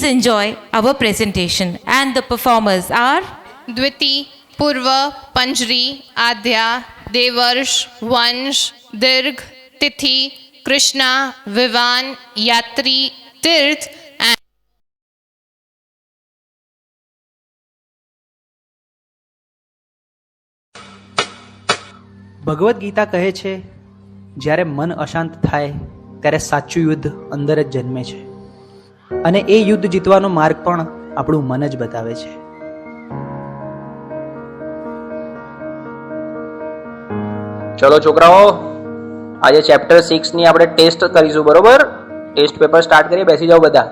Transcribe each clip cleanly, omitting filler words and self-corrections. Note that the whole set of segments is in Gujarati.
enjoy our presentation. And the performers are द्विति, पूर्व, पंजरी, आद्या, देवर्ष, वंश, दीर्घ, तिथि, कृष्णा, विवान, यात्री, तीर्थ and ભગવદ્ ગીતા કહે છે, જ્યારે મન અશાંત થાય ત્યારે સાચું યુદ્ધ અંદર જ જન્મે છે અને એ યુદ્ધ જીતવાનો માર્ગ પણ આપણું મન જ બતાવે છે. ચલો છોકરાઓ, આજે ચેપ્ટર 6 ની આપણે ટેસ્ટ કરીશું. બરોબર? ટેસ્ટ પેપર સ્ટાર્ટ કરીએ. બેસી જાઓ બધા.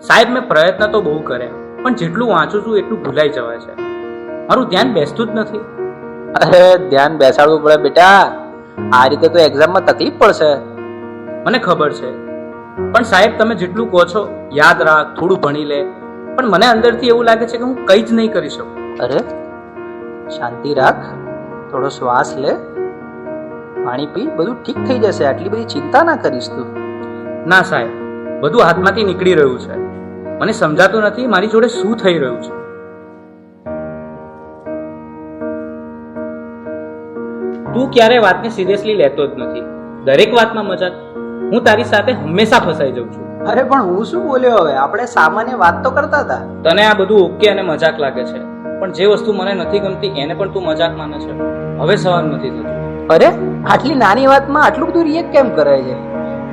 સાહેબ, મેં પ્રયત્ન તો બહુ કર્યા, પણ જેટલું વાંચું છું એટલું ભૂલાઈ જવાય છે. મારું ધ્યાન બેસતું જ નથી. અરે ધ્યાન બેસાડવું પડે બેટા. આ રીતે તો એક્ઝામમાં તકલીફ પડશે. મને ખબર છે, પણ સાહેબ તમે જેટલું કહો છો યાદ રાખ, થોડું ભણી લે, પણ મને અંદરથી એવું લાગે છે કે હું કંઈ જ નહીં કરી શકું. અરે શાંતિ રાખ, થોડો શ્વાસ લે, પાણી પી, બધું ઠીક થઈ જશે. આટલી બધી ચિંતા ના કરીશ તું. ના સાહેબ, બધું હાથમાંથી નીકળી રહ્યું છે. મને સમજાતું નથી મારી જોડે શું થઈ રહ્યું છે. તું ક્યારે વાતને સિરિયસલી લેતો જ નથી. દરેક વાતમાં મજાક. હું તારી સાથે હંમેશા ફસાઈ જાઉં છું. અરે પણ હું શું બોલ્યો? હવે આપણે સામાન્ય વાત તો કરતા હતા. તને આ બધું ઓકે અને મજાક લાગે છે, પણ જે વસ્તુ મને નથી ગમતી એને પણ તું મજાક માને છે. હવે સવાલ નથી થતું. અરે આટલી નાની વાતમાં આટલું બધું રિએક્ટ કેમ કરે છે?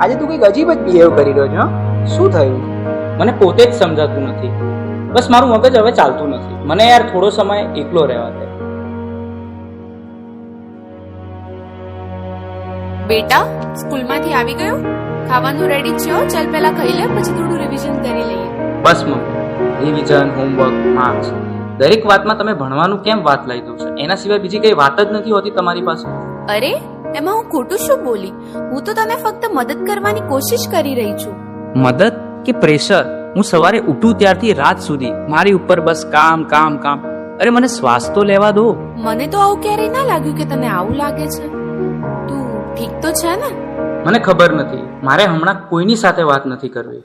આજે તું કંઈક અજીબ જ બિહેવ કરી રહ્યો છો. શું થયું? મને પોતે જ સમજાતું નથી. બસ મારું મગજ હવે ચાલતું નથી. મને યાર થોડો સમય એકલો રહેવા દે. બેટા, સ્કૂલમાંથી આવી ગયો? ખાવાનું રેડી છે? ચાલ પહેલા ખાઈ લે, પછી થોડું રિવિઝન કરી લઈએ. બસ મમ્મી, રિવિઝન, હોમવર્ક, માર્ક્સ, દરેક વાતમાં તમે ભણવાનું કેમ વાત લઈ દો છો? એના સિવાય બીજી કઈ વાત જ નથી હોતી તમારી પાસે. અરે એમાં હું ખોટું શું બોલી? હું તો તને ફક્ત મદદ કરવાની કોશિશ કરી રહી છું. મદદ કે પ્રેશર? હું સવારે ઉઠું ત્યારથી રાત સુધી મારી ઉપર બસ કામ કામ કામ. અરે મને શ્વાસ તો લેવા દો. મને તો આવું ક્યારેય ના લાગ્યું કે તને આવું લાગે છે. તું ઠીક તો છે ને? મને ખબર નથી, મારે હમણાં કોઈની સાથે વાત નથી કરવી.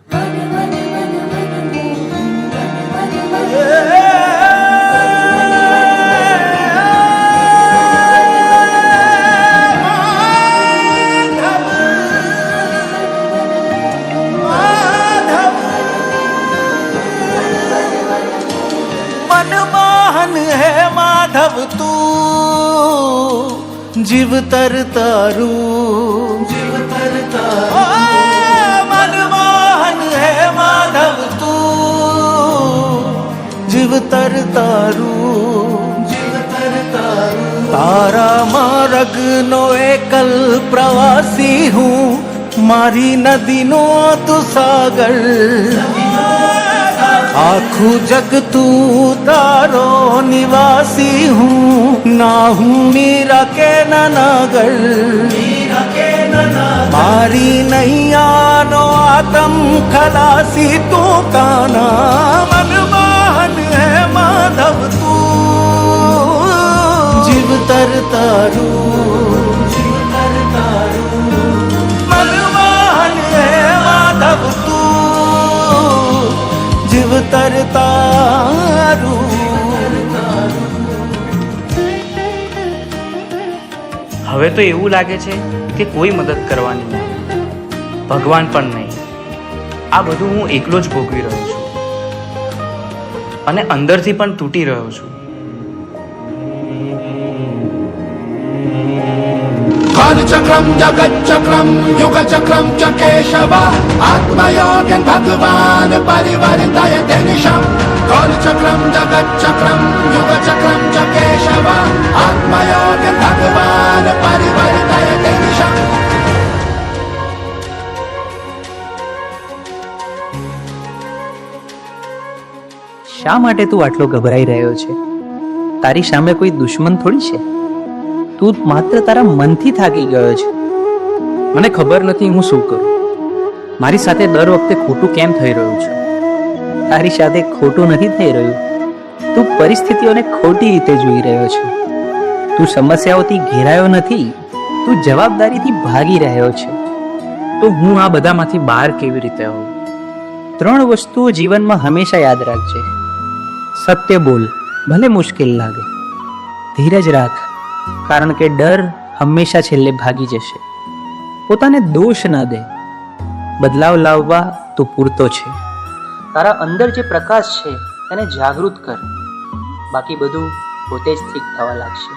मनमोहन है माधव तू, जीव तरतारू, जीव तरतारू. मनमोहन है माधव तू, जीव तरतारू, जीव तरतारू. तारा मार्ग नो एकल प्रवासी हूँ, मारी नदी नो तू सागर. आखू जग तू तारो निवासी हूँ, ना हूँ मीरा के नगर. मारी नैया नो आतम खलासी तू काना. मनमोहन है माधव तू, जीव तरतारू, जीव तरतारू. मनमोहन है माधव तू, जीव तरतारू. હવે તો એવું લાગે છે કે કોઈ મદદ કરવાની નહીં, ભગવાન પણ નહીં. આ બધું હું એકલો જ ભોગવી રહ્યો છું અને અંદરથી પણ તૂટી રહ્યો છું. कालचक्रम जगच्चक्रम युगचक्रम च केशव आत्मयोगन भगवान परिवर्तयते निशम्. कालचक्रम जगच्चक्रम युगचक्रम च केशव आत्मयोगन भगवान परिवर्तयते निशम्. શા માટે તું આટલો ગભરાઈ રહ્યો છે? તારી સામે કોઈ દુશ્મન થોડી છે. તું માત્ર તારા મનથી થાકી ગયો છે. મને ખબર નથી હું શું કરું. મારી સાથે દર વખતે ખોટું કેમ થઈ રહ્યું છે? તારી સાથે ખોટું નથી થઈ રહ્યું, તું પરિસ્થિતિઓને ખોટી રીતે જોઈ રહ્યો છે. તું સમસ્યાઓથી ઘેરાયો નથી, તું જવાબદારીથી ભાગી રહ્યો છે. તો હું આ બધામાંથી બહાર કેવી રીતે આવું? 3 વસ્તુઓ જીવનમાં હંમેશા યાદ રાખજે. સત્ય બોલ, ભલે મુશ્કેલ લાગે. ધીરજ રાખ, કારણ કે ડર હંમેશા છેલ્લે ભાગી જશે. પોતાને દોષ ના દે, બદલાવ લાવવા તું પૂરતો છે. તારા અંદર જે પ્રકાશ છે તેને જાગૃત કર, બાકી બધું પોતે જ ઠીક થવા લાગશે.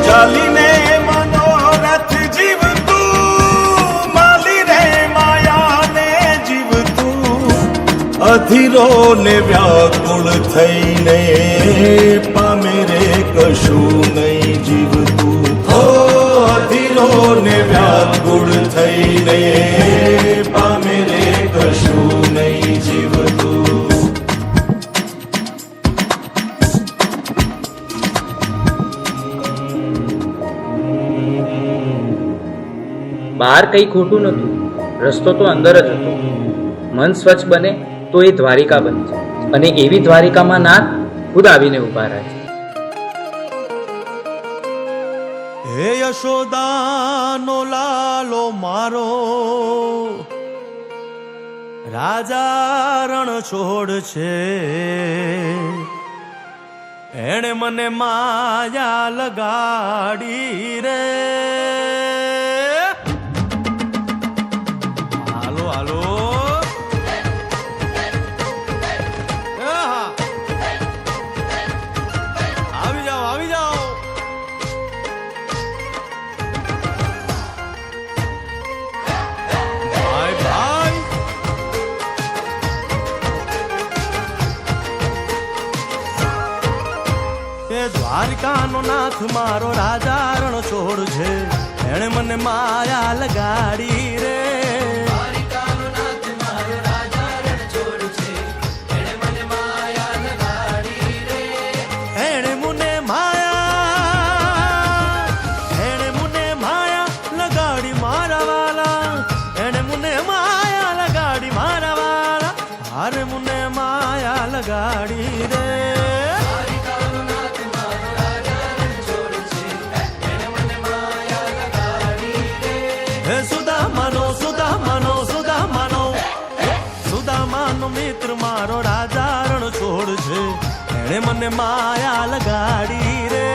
ચાલીને મનોરથ જીવતું, માલી રે માયાને જીવતું, અધીરો ને વ્યાકુળ થઈને પામે રે કશું નહીં જીવતું. હો અધીરો ને વ્યાકુળ થઈને પામે રે કશું નહીં જીવતું. બહાર કંઈ ખોટું નહોતું, રસ્તો તો અંદર જ હતો. મન સ્વચ્છ બને તો એ દ્વારિકા બની જાય, અને એવી દ્વારિકામાં નાથ ખુદ આવીને ઊભા રહે છે. હે યશોદાનો લાલો મારો, રાજા રણ છોડ છે. એણે મને માયા લગાડી રે. હાલો હાલો, આહા. આવી જાઓ આવી જાઓ. ભાઈ ભાઈ, એ દ્વારકાનો નાથ મારો રાજા રણ છોડ છે. એણે મને માયા લગાડી રે. એણે મને માયા લગાડી મારા વાલા. એણે મને માયા લગાડી મારા વાલા. હારે મને માયા લગાડી રે. હે સુદામાનો સુદામાનો સુદામાનો, સુદામાનો મિત્ર મારો રાજા રણ છોડ છે. એણે મને માયા લગાડી રે.